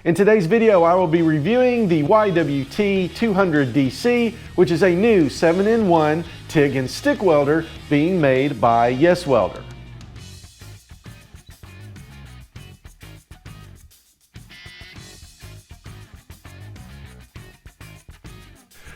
In today's video, I will be reviewing the YWT 200DC, which is a new 7-in-1 TIG and stick welder being made by YesWelder.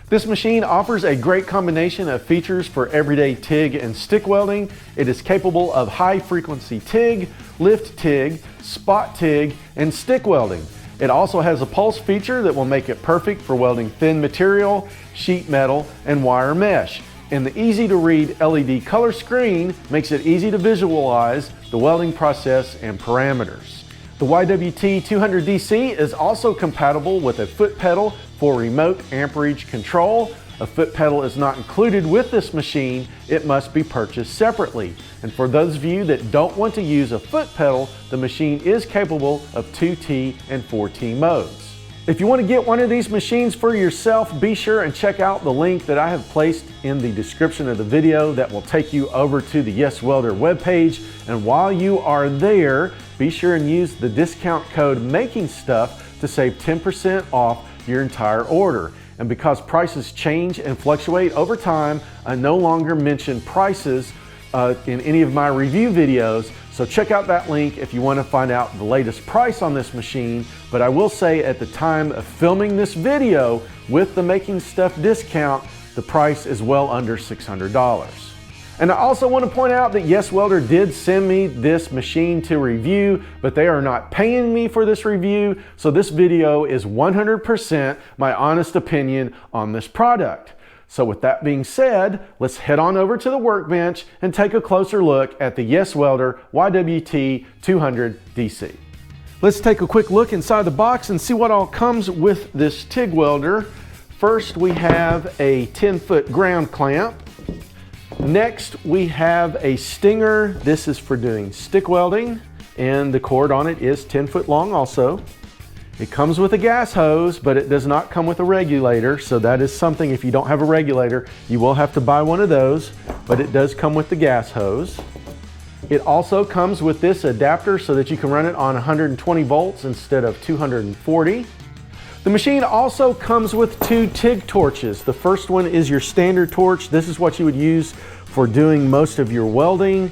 This machine offers a great combination of features for everyday TIG and stick welding. It is capable of high frequency TIG, lift TIG, spot TIG, and stick welding. It also has a pulse feature that will make it perfect for welding thin material, sheet metal, and wire mesh. And the easy to read LED color screen makes it easy to visualize the welding process and parameters. The YWT 200DC is also compatible with a foot pedal for remote amperage control. A foot pedal is not included with this machine. It must be purchased separately. And for those of you that don't want to use a foot pedal, the machine is capable of 2T and 4T modes. If you want to get one of these machines for yourself, be sure and check out the link that I have placed in the description of the video that will take you over to the YesWelder webpage. And while you are there, be sure and use the discount code MAKINGSTUFF to save 10% off your entire order. And because prices change and fluctuate over time, I no longer mention prices in any of my review videos, so check out that link if you want to find out the latest price on this machine. But I will say at the time of filming this video, with the Making Stuff discount, the price is well under $600. And I also want to point out that YesWelder did send me this machine to review, but they are not paying me for this review, so this video is 100% my honest opinion on this product. So with that being said, let's head on over to the workbench and take a closer look at the YesWelder YWT 200DC. Let's take a quick look inside the box and see what all comes with this TIG welder. First, we have a 10-foot ground clamp. Next, we have a stinger. This is for doing stick welding, and the cord on it is 10 foot long also. It comes with a gas hose, but it does not come with a regulator, so that is something, if you don't have a regulator, you will have to buy one of those, but it does come with the gas hose. It also comes with this adapter so that you can run it on 120 volts instead of 240. The machine also comes with two TIG torches. The first one is your standard torch. This is what you would use for doing most of your welding,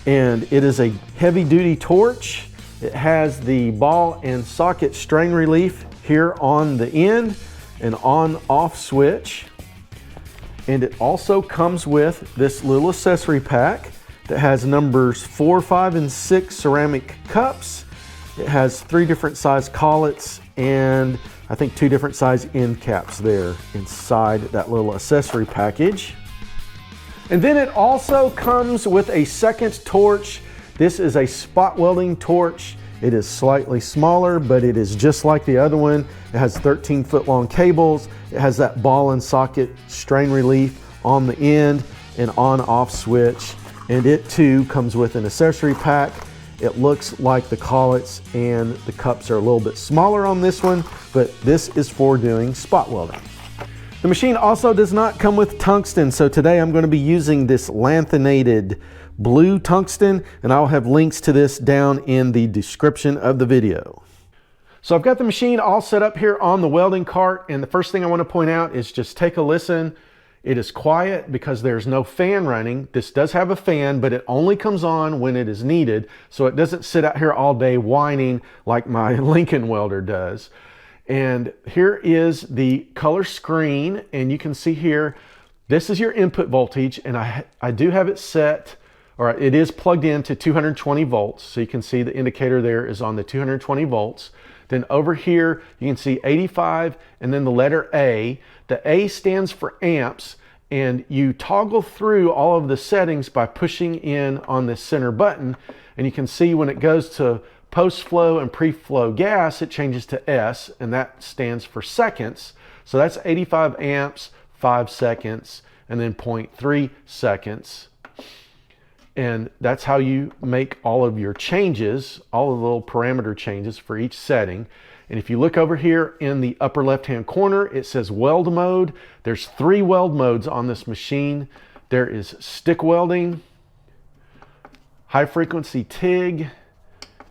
and it is a heavy-duty torch. It has the ball and socket strain relief here on the end, an on-off switch, and it also comes with this little accessory pack that has numbers 4, 5, and 6 ceramic cups. It has 3 different size collets and I think 2 different size end caps there inside that little accessory package. And then it also comes with a second torch. This is a spot welding torch. It is slightly smaller, but it is just like the other one. It has 13-foot long cables. It has that ball and socket strain relief on the end, an on-off switch, and it too comes with an accessory pack. It looks like the collets and the cups are a little bit smaller on this one, but this is for doing spot welding. The machine also does not come with tungsten, so today I'm going to be using this lanthanated blue tungsten, and I'll have links to this down in the description of the video. So I've got the machine all set up here on the welding cart, and the first thing I want to point out is just take a listen. It is quiet because there's no fan running. This does have a fan, but it only comes on when it is needed, so it doesn't sit out here all day whining like my Lincoln welder does. And here is the color screen, and you can see here, this is your input voltage, and I do have it set, or it is plugged into 220 volts, so you can see the indicator there is on the 220 volts. Then over here, you can see 85 and then the letter A. The A stands for amps, and you toggle through all of the settings by pushing in on this center button, and you can see when it goes to post-flow and pre-flow gas, it changes to S, and that stands for seconds. So that's 85 amps, 5 seconds, and then 0.3 seconds. And that's how you make all of your changes, all of the little parameter changes for each setting. And if you look over here in the upper left-hand corner, it says weld mode. There's 3 weld modes on this machine. There is stick welding, high frequency TIG,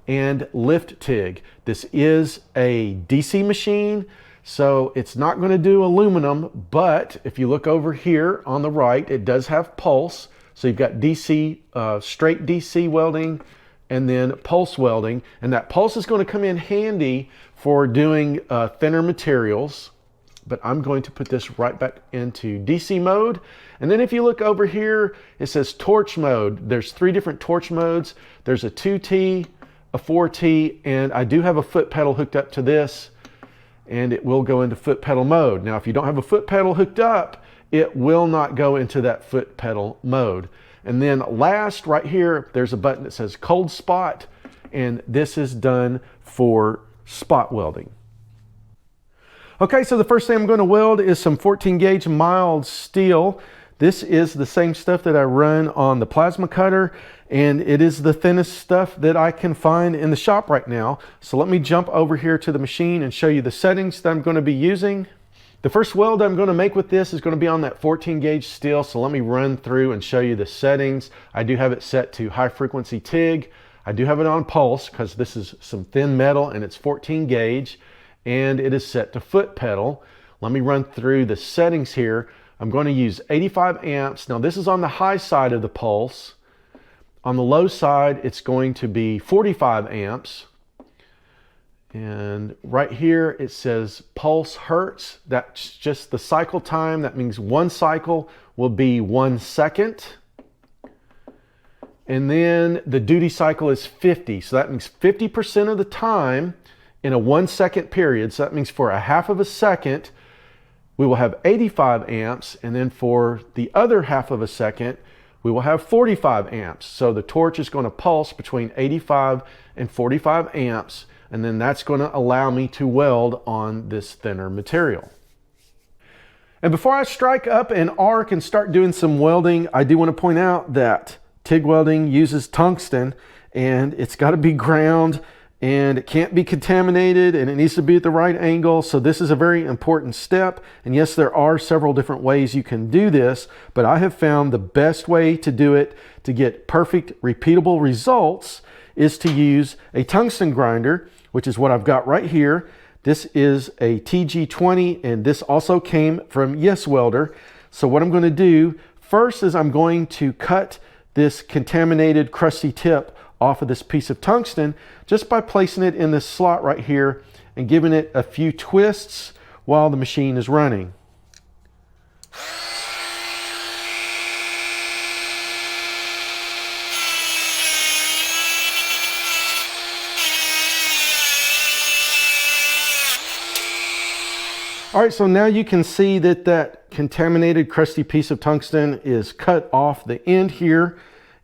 and lift TIG. This is a DC machine, so it's not going to do aluminum, but if you look over here on the right, it does have pulse. So you've got DC, straight DC welding, and then pulse welding, and that pulse is going to come in handy for doing thinner materials. But I'm going to put this right back into DC mode. And then if you look over here, it says torch mode. There's 3 different torch modes. There's a 2T, a 4T, and I do have a foot pedal hooked up to this, and it will go into foot pedal mode. Now, if you don't have a foot pedal hooked up, it will not go into that foot pedal mode. And then last, right here, there's a button that says cold spot, and this is done for spot welding. Okay, so the first thing I'm going to weld is some 14 gauge mild steel. This is the same stuff that I run on the plasma cutter, and it is the thinnest stuff that I can find in the shop right now. So let me jump over here to the machine and show you the settings that I'm going to be using. The first weld I'm going to make with this is going to be on that 14 gauge steel, so let me run through and show you the settings. I do have it set to high frequency TIG. I do have it on pulse because this is some thin metal and it's 14 gauge. And it is set to foot pedal. Let me run through the settings here. I'm going to use 85 amps. Now this is on the high side of the pulse. On the low side, it's going to be 45 amps. And right here, it says pulse hertz. That's just the cycle time. That means one cycle will be 1 second. And then the duty cycle is 50. So that means 50% of the time in a 1 second period. So that means for a half of a second, we will have 85 amps. And then for the other half of a second, we will have 45 amps. So the torch is going to pulse between 85 and 45 amps. And then that's going to allow me to weld on this thinner material. And before I strike up an arc and start doing some welding, I do want to point out that TIG welding uses tungsten, and it's got to be ground, and it can't be contaminated, and it needs to be at the right angle. So this is a very important step. And yes, there are several different ways you can do this, but I have found the best way to do it to get perfect repeatable results is to use a tungsten grinder, which is what I've got right here. This is a TG20, and this also came from YesWelder. So what I'm going to do first is I'm going to cut this contaminated crusty tip off of this piece of tungsten just by placing it in this slot right here and giving it a few twists while the machine is running. All right, so now you can see that that contaminated crusty piece of tungsten is cut off the end here.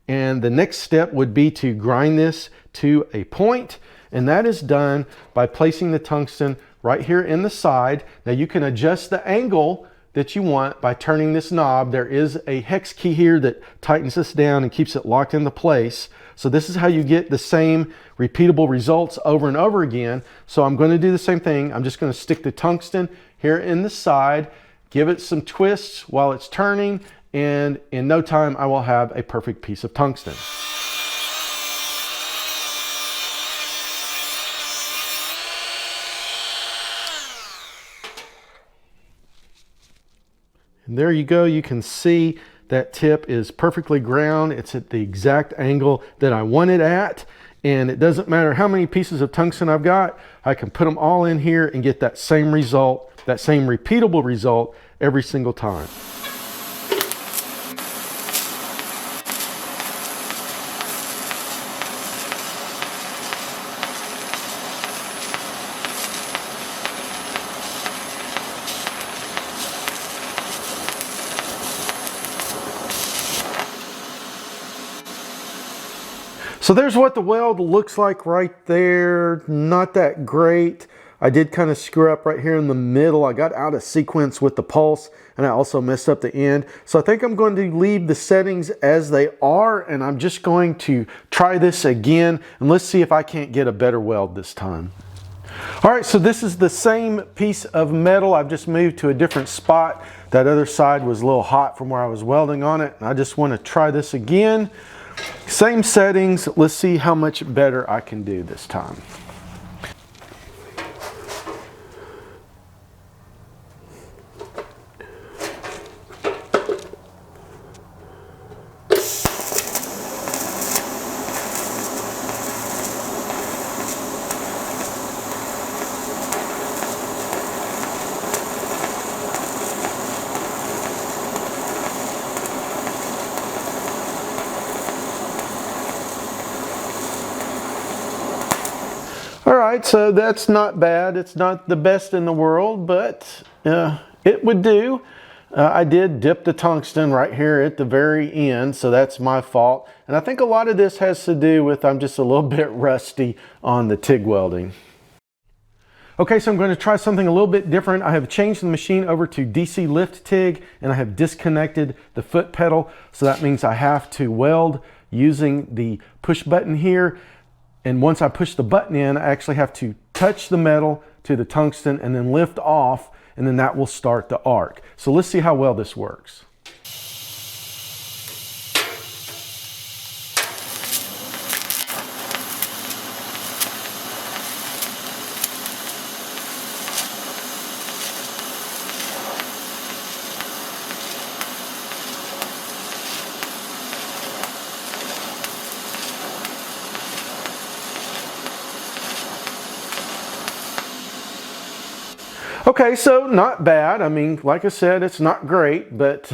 And the next step would be to grind this to a point, and that is done by placing the tungsten right here in the side. Now you can adjust the angle that you want by turning this knob. There is a hex key here that tightens this down and keeps it locked into place. So this is how you get the same repeatable results over and over again. So I'm going to do the same thing. I'm just going to stick the tungsten here in the side, give it some twists while it's turning, and in no time I will have a perfect piece of tungsten. And there you go. You can see that tip is perfectly ground. It's at the exact angle that I want it at. And it doesn't matter how many pieces of tungsten I've got, I can put them all in here and get that same result, that same repeatable result every single time. So there's what the weld looks like right there. Not that great. I did kind of screw up right here in the middle. I got out of sequence with the pulse, and I also messed up the end. So I think I'm going to leave the settings as they are, and I'm just going to try this again, and let's see if I can't get a better weld this time. All right, so this is the same piece of metal. I've just moved to a different spot. That other side was a little hot from where I was welding on it, and I just want to try this again. Same settings. Let's see how much better I can do this time. All right, so that's not bad. It's not the best in the world, but it would do. I did dip the tungsten right here at the very end, so that's my fault. And I think a lot of this has to do with I'm just a little bit rusty on the TIG welding. Okay, so I'm going to try something a little bit different. I have changed the machine over to DC lift TIG, and I have disconnected the foot pedal. So that means I have to weld using the push button here. And once I push the button in, I actually have to touch the metal to the tungsten and then lift off, and then that will start the arc. So let's see how well this works. Okay, so not bad. I mean, like I said, it's not great, but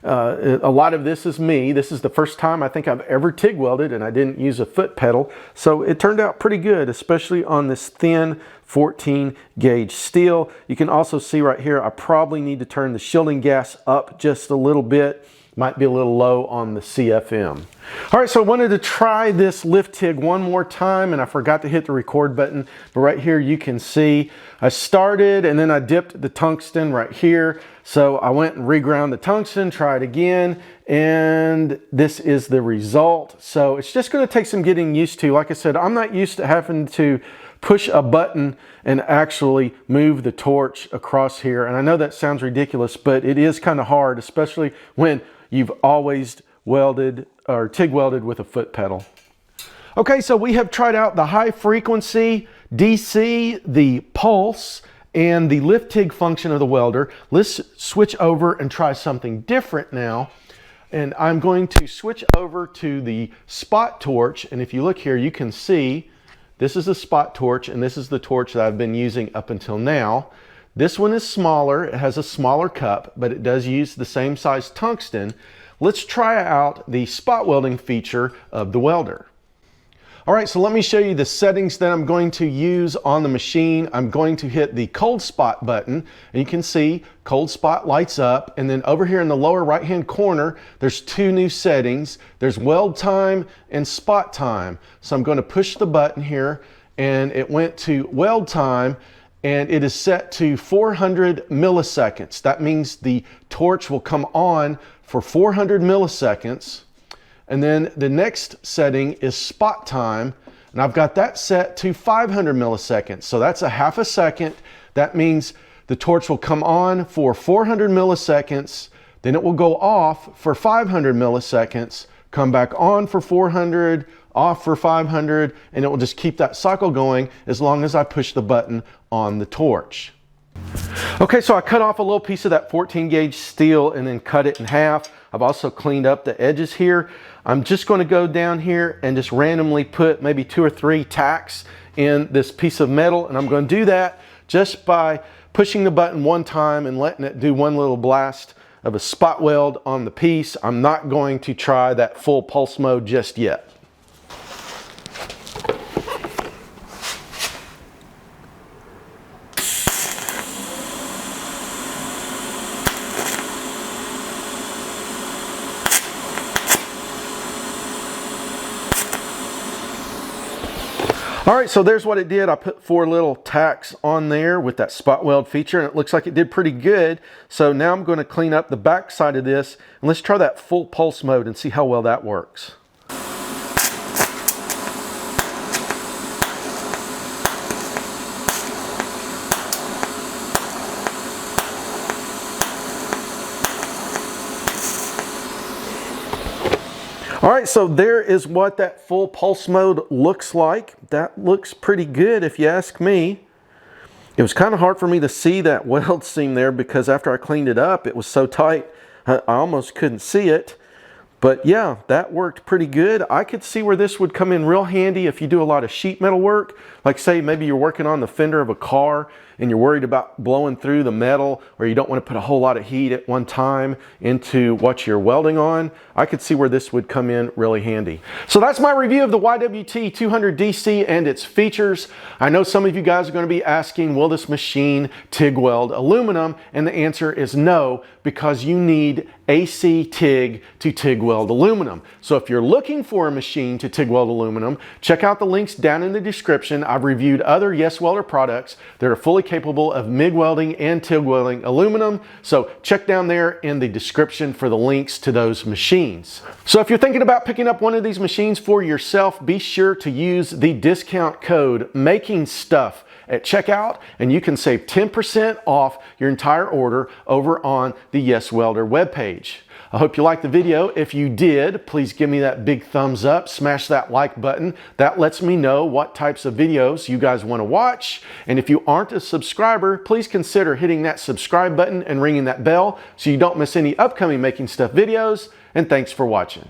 a lot of this is me. This is the first time I think I've ever TIG welded, and I didn't use a foot pedal. So it turned out pretty good, especially on this thin 14 gauge steel. You can also see right here, I probably need to turn the shielding gas up just a little bit. Might be a little low on the CFM. All right, so I wanted to try this lift TIG one more time, and I forgot to hit the record button, but right here you can see I started and then I dipped the tungsten right here. So I went and reground the tungsten, tried again, and this is the result. So it's just gonna take some getting used to. Like I said, I'm not used to having to push a button and actually move the torch across here. And I know that sounds ridiculous, but it is kind of hard, especially when you've always welded or TIG welded with a foot pedal. Okay, so we have tried out the high frequency DC, the pulse, and the lift TIG function of the welder. Let's switch over and try something different now. And I'm going to switch over to the spot torch. And if you look here, you can see this is the spot torch, and this is the torch that I've been using up until now. This one is smaller. It has a smaller cup, but it does use the same size tungsten. Let's try out the spot welding feature of the welder. All right, so let me show you the settings that I'm going to use on the machine. I'm going to hit the cold spot button, and you can see cold spot lights up. And then over here in the lower right-hand corner, there's two new settings. There's weld time and spot time. So I'm going to push the button here, and it went to weld time, and it is set to 400 milliseconds. That means the torch will come on for 400 milliseconds. And then the next setting is spot time, and I've got that set to 500 milliseconds. So that's a half a second. That means the torch will come on for 400 milliseconds, then it will go off for 500 milliseconds, come back on for 400, off for 500, and it will just keep that cycle going as long as I push the button on the torch. Okay, so I cut off a little piece of that 14 gauge steel and then cut it in half. I've also cleaned up the edges here. I'm just going to go down here and just randomly put maybe 2 or 3 tacks in this piece of metal, and I'm going to do that just by pushing the button one time and letting it do one little blast of a spot weld on the piece. I'm not going to try that full pulse mode just yet. All right, so there's what it did. I put 4 little tacks on there with that spot weld feature, and it looks like it did pretty good. So now I'm going to clean up the back side of this, and let's try that full pulse mode and see how well that works. All right, so there is what that full pulse mode looks like. That looks pretty good if you ask me. It was kind of hard for me to see that weld seam there because after I cleaned it up, it was so tight, I almost couldn't see it. But yeah, that worked pretty good. I could see where this would come in real handy if you do a lot of sheet metal work. Like say maybe you're working on the fender of a car and you're worried about blowing through the metal, or you don't want to put a whole lot of heat at one time into what you're welding on. I could see where this would come in really handy. So that's my review of the YWT 200DC and its features. I know some of you guys are going to be asking, will this machine TIG weld aluminum? And the answer is no, because you need AC TIG to TIG weld aluminum. So if you're looking for a machine to TIG weld aluminum, check out the links down in the description. I've reviewed other YesWelder products that are fully capable of MIG welding and TIG welding aluminum. So check down there in the description for the links to those machines. So if you're thinking about picking up one of these machines for yourself, be sure to use the discount code MAKINGSTUFF at checkout, and you can save 10% off your entire order over on the YesWelder webpage. I hope you liked the video. If you did, please give me that big thumbs up, smash that like button. That lets me know what types of videos you guys want to watch. And if you aren't a subscriber, please consider hitting that subscribe button and ringing that bell so you don't miss any upcoming Making Stuff videos. And thanks for watching.